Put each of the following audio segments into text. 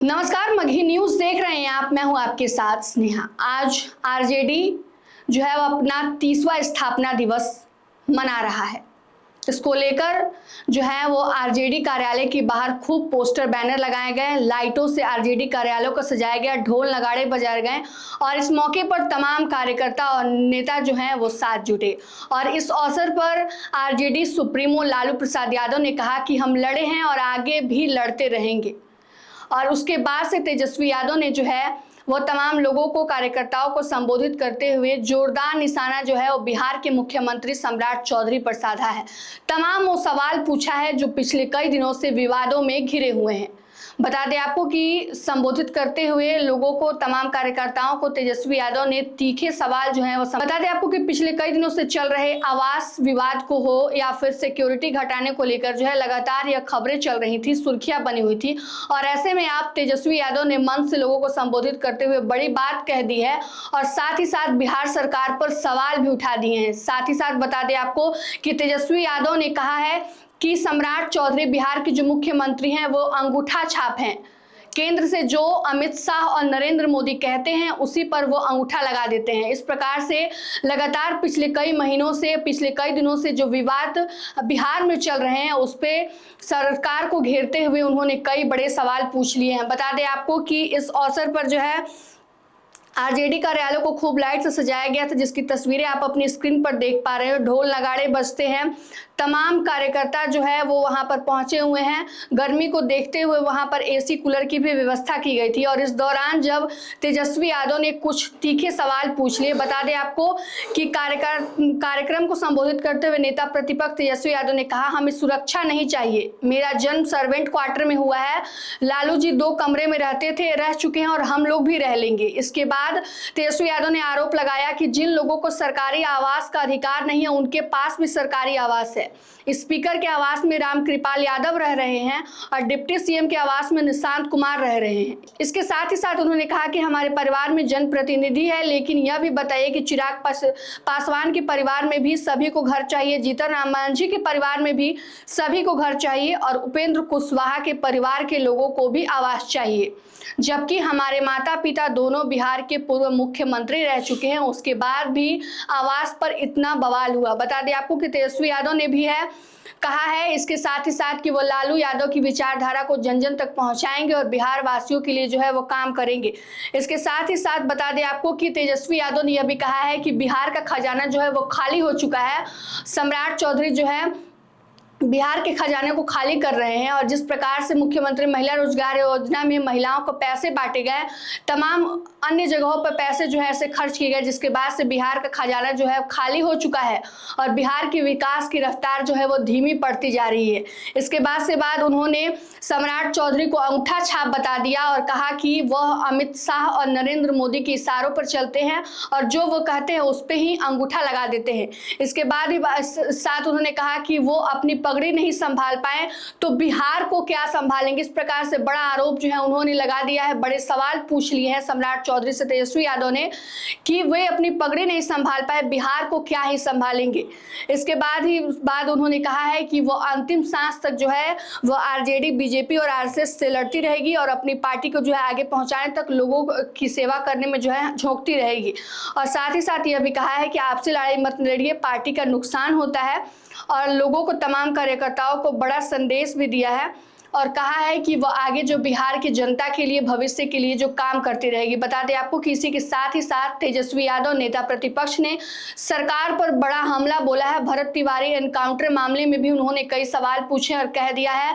नमस्कार, मगही न्यूज देख रहे हैं आप। मैं हूं आपके साथ स्नेहा। आज आरजेडी जो है वो अपना 30वां स्थापना दिवस मना रहा है। इसको लेकर जो है वो आरजेडी कार्यालय के बाहर खूब पोस्टर बैनर लगाए गए, लाइटों से आरजेडी कार्यालयों को सजाया गया, ढोल नगाड़े बजाए गए और इस मौके पर तमाम कार्यकर्ता और नेता जो हैं वो साथ जुटे। और इस अवसर पर आरजेडी सुप्रीमो लालू प्रसाद यादव ने कहा कि हम लड़े हैं और आगे भी लड़ते रहेंगे। और उसके बाद से तेजस्वी यादव ने जो है वो तमाम लोगों को, कार्यकर्ताओं को संबोधित करते हुए जोरदार निशाना जो है वो बिहार के मुख्यमंत्री सम्राट चौधरी पर साधा है। तमाम वो सवाल पूछा है जो पिछले कई दिनों से विवादों में घिरे हुए हैं। बता दें आपको कि संबोधित करते हुए लोगों को, तमाम कार्यकर्ताओं को तेजस्वी यादव ने तीखे सवाल जो है वो बता दें आपको कि पिछले कई दिनों से चल रहे आवास विवाद को हो या फिर सिक्योरिटी घटाने को लेकर जो है लगातार यह खबरें चल रही थी, सुर्खियां बनी हुई थी। और ऐसे में आप तेजस्वी यादव ने मंच से लोगों को संबोधित करते हुए बड़ी बात कह दी है और साथ ही साथ बिहार सरकार पर सवाल भी उठा दिए हैं। साथ ही साथ बता दें आपको कि तेजस्वी यादव ने कहा है कि सम्राट चौधरी बिहार के जो मुख्यमंत्री हैं वो अंगूठा छाप हैं। केंद्र से जो अमित शाह और नरेंद्र मोदी कहते हैं उसी पर वो अंगूठा लगा देते हैं। इस प्रकार से लगातार पिछले कई महीनों से, पिछले कई दिनों से जो विवाद बिहार में चल रहे हैं उस पे सरकार को घेरते हुए उन्होंने कई बड़े सवाल पूछ लिए हैं। बता दें आपको कि इस अवसर पर जो है आरजेडी कार्यालय को खूब लाइट से सजाया गया था, जिसकी तस्वीरें आप अपनी स्क्रीन पर देख पा रहे हो। ढोल नगाड़े बजते हैं, तमाम कार्यकर्ता जो है वो वहां पर पहुंचे हुए हैं। गर्मी को देखते हुए वहां पर एसी कूलर की भी व्यवस्था की गई थी। और इस दौरान जब तेजस्वी यादव ने कुछ तीखे सवाल पूछ लिए, बता दें आपको कि कार्यक्रम को संबोधित करते हुए नेता प्रतिपक्ष तेजस्वी यादव ने कहा, हमें सुरक्षा नहीं चाहिए, मेरा जन्म सर्वेंट क्वार्टर में हुआ है, लालू जी 2 कमरे में रहते थे, रह चुके हैं और हम लोग भी रह लेंगे। इसके बाद तेजस्वी यादव ने आरोप लगाया कि जिन लोगों को सरकारी आवास का अधिकार नहीं है उनके पास भी सरकारी आवास है। स्पीकर के आवास में रामकृपाल यादव रह रहे हैं और डिप्टी सीएम के आवास में निशांत कुमार रह रहे हैं। इसके साथ ही साथ उन्होंने कहा कि हमारे परिवार में जनप्रतिनिधि है, लेकिन यह भी बताइए कि चिराग पासवान के परिवार में भी सभी को घर चाहिए, जीतन राम मांझी के परिवार में भी सभी को घर चाहिए और उपेंद्र कुशवाहा के परिवार के लोगों को भी आवास चाहिए। जबकि हमारे माता पिता दोनों बिहार के पूर्व मुख्यमंत्री रह चुके हैं, उसके बाद भी आवास पर इतना बवाल हुआ। बता दें आपको कि तेजस्वी यादव ने भी कहा है इसके साथ ही साथ कि वो लालू यादव की विचारधारा को जन जन तक पहुंचाएंगे और बिहार वासियों के लिए जो है वो काम करेंगे। इसके साथ ही साथ बता दें आपको कि तेजस्वी यादव ने यह भी कहा है कि बिहार का खजाना जो है वो खाली हो चुका है। सम्राट चौधरी जो है बिहार के खजाने को खाली कर रहे हैं और जिस प्रकार से मुख्यमंत्री महिला रोजगार योजना में महिलाओं को पैसे बांटे गए, तमाम अन्य जगहों पर पैसे जो है ऐसे खर्च किए गए, जिसके बाद से बिहार का खजाना जो है खाली हो चुका है और बिहार की विकास की रफ्तार जो है वो धीमी पड़ती जा रही है। इसके बाद उन्होंने सम्राट चौधरी को अंगूठा छाप बता दिया और कहा कि वह अमित शाह और नरेंद्र मोदी के इशारों पर चलते हैं और जो वो कहते हैं उस पर ही अंगूठा लगा देते हैं। इसके बाद ही साथ उन्होंने कहा कि वो अपनी पगड़ी नहीं संभाल पाए तो बिहार को क्या संभालेंगे। इस प्रकार से बड़ा आरोप जो है उन्होंने लगा दिया है, बड़े सवाल पूछ लिए हैं सम्राट चौधरी से तेजस्वी यादव ने कि वे अपनी पगड़ी नहीं संभाल पाए, बिहार को क्या ही संभालेंगे। इसके बाद उन्होंने कहा है कि वो अंतिम सांस तक जो है वो आरजेडी, बीजेपी और आरएसएस से लड़ती रहेगी और अपनी पार्टी को जो है आगे पहुंचाने तक लोगों की सेवा करने में जो है झोंकती रहेगी। और साथ ही साथ यह भी कहा है कि आपसी लड़ाई मत लड़िए, पार्टी का नुकसान होता है। और लोगों को, तमाम कार्यकर्ताओं को बड़ा संदेश भी दिया है और कहा है कि वो आगे जो बिहार की जनता के लिए, भविष्य के लिए जो काम करती रहेगी। बता दें आपको कि इसी के साथ ही साथ तेजस्वी यादव, नेता प्रतिपक्ष ने सरकार पर बड़ा हमला बोला है। भरत तिवारी एनकाउंटर मामले में भी उन्होंने कई सवाल पूछे और कह दिया है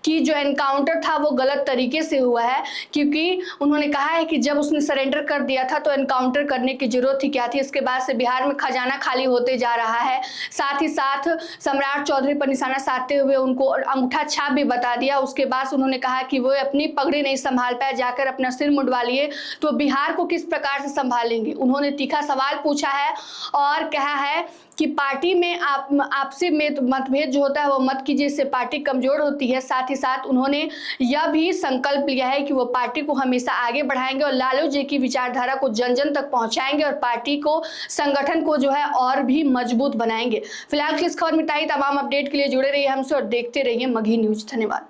कि जो एनकाउंटर था वो गलत तरीके से हुआ है, क्योंकि उन्होंने कहा है कि जब उसने सरेंडर कर दिया था तो एनकाउंटर करने की जरूरत ही क्या थी। इसके बाद से बिहार में खजाना खाली होते जा रहा है। साथ ही साथ सम्राट चौधरी पर निशाना साधते हुए उनको अंगूठा छाप भी बता दिया। उसके बाद उन्होंने कहा कि वो अपनी पगड़ी नहीं संभाल पाए, जाकर अपना सिर मुंडवा लिए तो बिहार को किस प्रकार से संभालेंगे। उन्होंने तीखा सवाल पूछा है और कहा है कि पार्टी में आपसी मतभेद जो होता है वो मत कीजिए, इससे पार्टी कमजोर होती है। साथ ही साथ उन्होंने यह भी संकल्प लिया है कि वो पार्टी को हमेशा आगे बढ़ाएंगे और लालू जी की विचारधारा को जन जन तक पहुंचाएंगे और पार्टी को, संगठन को जो है और भी मजबूत बनाएंगे। फिलहाल की इस खबर में तमाम अपडेट के लिए जुड़े रहिए हमसे और देखते रहिए मगही न्यूज। धन्यवाद।